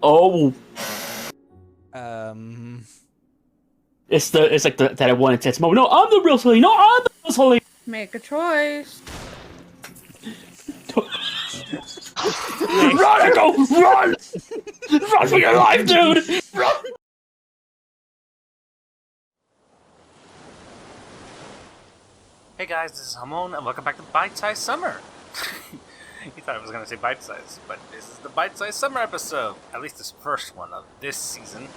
Oh, Um, it's like that one intense moment. No, I'm the real Sully. No, I'm the real Sully. Make a choice. Run, Echo! Run! Run for your life, dude! Run! Hey guys, this is Hamon, and welcome back to Bytesize Summer! You thought I was going to say Bytesize, but this is the Bytesize Summer episode! At least this first one of this season.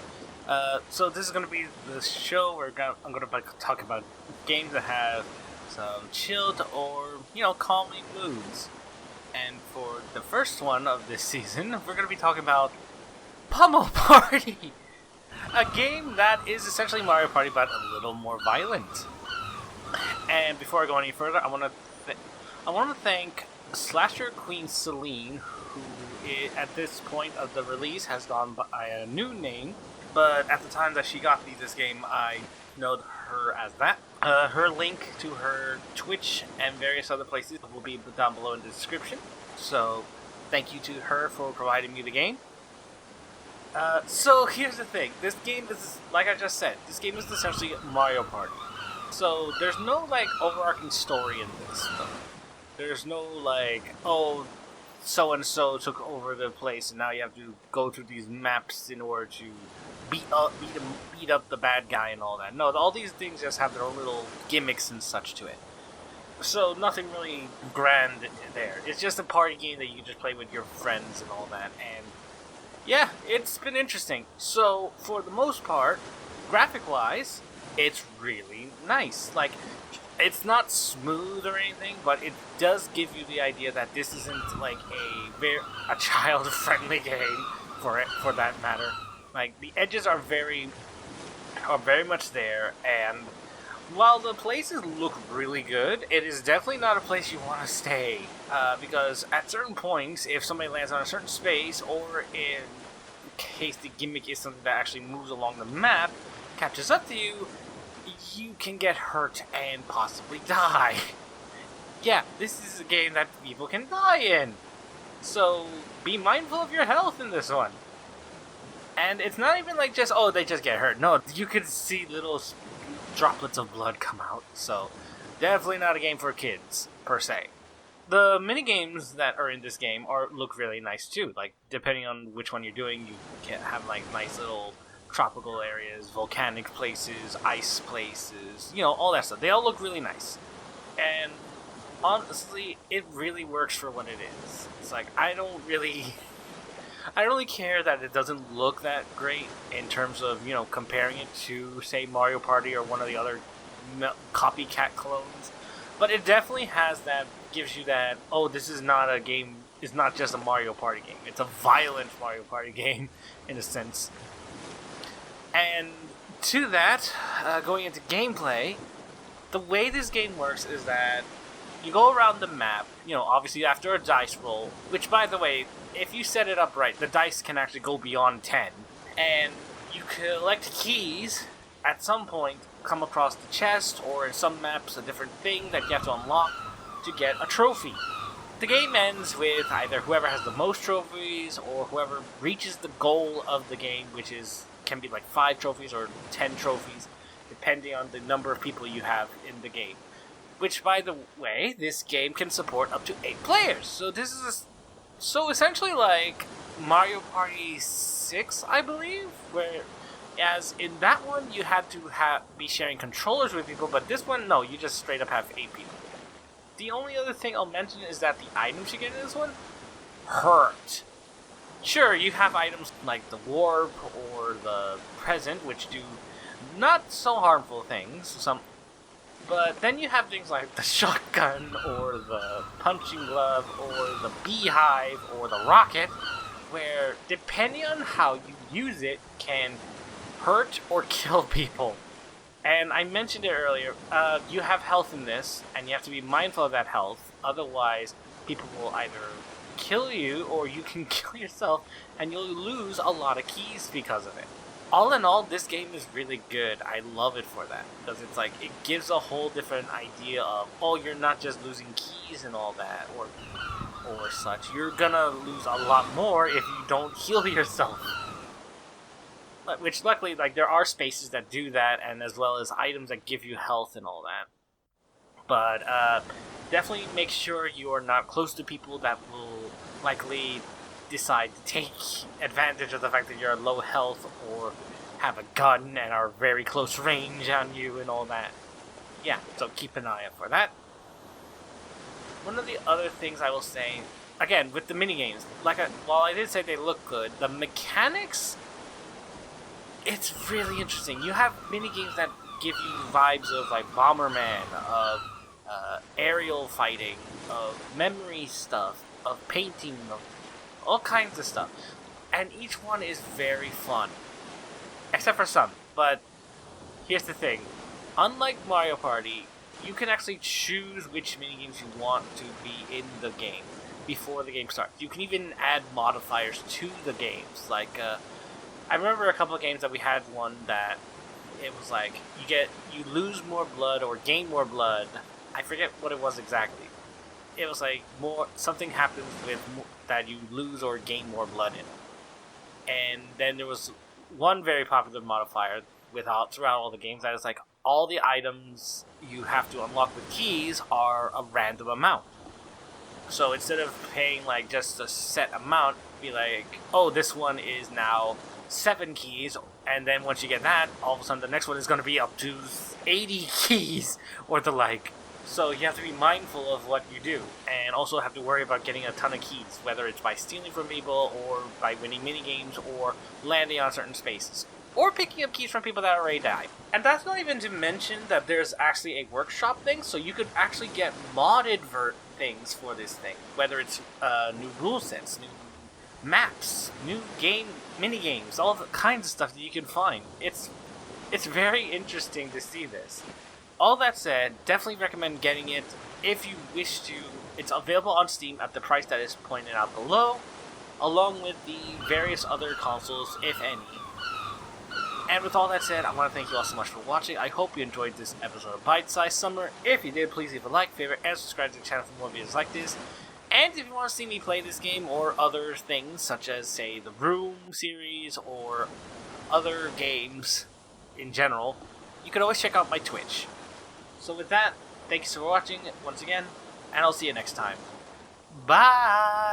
So this is going to be the show where I'm going to talk about games that have some chilled or, calming moods. And for the first one of this season, we're going to be talking about Pummel Party! A game that is essentially Mario Party, but a little more violent. And before I go any further, I want to thank Slasher Queen Celine, who at this point of the release has gone by a new name, but at the time that she got me this game, I know her as that. Her link to her Twitch and various other places will be down below in the description. So thank you to her for providing me the game. So here's the thing: this game is, like I just said, this game is essentially Mario Party. So there's no overarching story in this. There's no so and so took over the place and now you have to go through these maps in order to beat up the bad guy and all that. No, all these things just have their own little gimmicks and such to it. So nothing really grand there. It's just a party game that you just play with your friends and all that. And yeah, it's been interesting. So for the most part, graphic-wise, it's really nice. It's not smooth or anything, but it does give you the idea that this isn't a child-friendly game for that matter. The edges are very much there, and while the places look really good, it is definitely not a place you want to stay, because at certain points, if somebody lands on a certain space, or in case the gimmick is something that actually moves along the map, catches up to you, you can get hurt and possibly die. Yeah, this is a game that people can die in. So be mindful of your health in this one. And it's not even they just get hurt. No, you can see little droplets of blood come out. So definitely not a game for kids, per se. The minigames that are in this game look really nice too. Depending on which one you're doing, you can have nice little tropical areas, volcanic places, ice places, all that stuff. They all look really nice. And honestly, it really works for what it is. It's I don't really care that it doesn't look that great in terms of, comparing it to, say, Mario Party or one of the other copycat clones. But it definitely gives you that, this is not a game, it's not just a Mario Party game. It's a violent Mario Party game, in a sense. And to that, going into gameplay, the way this game works is that you go around the map, obviously after a dice roll, which, by the way, if you set it up right, the dice can actually go beyond 10. And you collect keys, at some point, come across the chest, or in some maps, a different thing that you have to unlock to get a trophy. The game ends with either whoever has the most trophies, or whoever reaches the goal of the game, which can be 5 trophies or 10 trophies, depending on the number of people you have in the game. Which, by the way, this game can support up to 8 players. So this is essentially like Mario Party 6, I believe, whereas in that one you had to be sharing controllers with people, but this one, no, you just straight up have 8 people. The only other thing I'll mention is that the items you get in this one hurt. Sure, you have items like the warp or the present, which do not so harmful things, but then you have things like the shotgun, or the punching glove, or the beehive, or the rocket, where, depending on how you use it, can hurt or kill people. And I mentioned it earlier, you have health in this, and you have to be mindful of that health, otherwise people will either kill you, or you can kill yourself, and you'll lose a lot of keys because of it. All in all, this game is really good. I love it for that, because it's it gives a whole different idea of, you're not just losing keys and all that, or such. You're gonna lose a lot more if you don't heal yourself. which luckily, like, there are spaces that do that, and as well as items that give you health and all that. But definitely make sure you are not close to people that will likely decide to take advantage of the fact that you're at low health or have a gun and are very close range on you and all that. Yeah, so keep an eye out for that. One of the other things I will say, again, with the minigames, while I did say they look good, the mechanics, it's really interesting. You have minigames that give you vibes of like Bomberman, of aerial fighting, of memory stuff, of painting, of all kinds of stuff. And each one is very fun. Except for some. But here's the thing. Unlike Mario Party, you can actually choose which minigames you want to be in the game before the game starts. You can even add modifiers to the games. Like, I remember a couple of games that we had one that it was like, you lose more blood or gain more blood. I forget what it was exactly. It was like something happens with that you lose or gain more blood in. And then there was one very popular modifier throughout all the games that is like all the items you have to unlock with keys are a random amount. So instead of paying like just a set amount, be like, oh, this one is now 7 keys, and then once you get that, all of a sudden the next one is going to be up to 80 keys or the like. So you have to be mindful of what you do, and also have to worry about getting a ton of keys, whether it's by stealing from people, or by winning minigames, or landing on certain spaces, or picking up keys from people that already died. And that's not even to mention that there's actually a workshop thing, so you could actually get modded things for this thing, whether it's new rule sets, new maps, new minigames, all the kinds of stuff that you can find. It's very interesting to see this. All that said, definitely recommend getting it if you wish to. It's available on Steam at the price that is pointed out below, along with the various other consoles, if any. And with all that said, I want to thank you all so much for watching. I hope you enjoyed this episode of Bytesize Summer. If you did, please leave a like, favorite, and subscribe to the channel for more videos like this. And if you want to see me play this game or other things, such as, say, the Room series or other games in general, you can always check out my Twitch. So with that, thank you for watching once again, and I'll see you next time. Bye!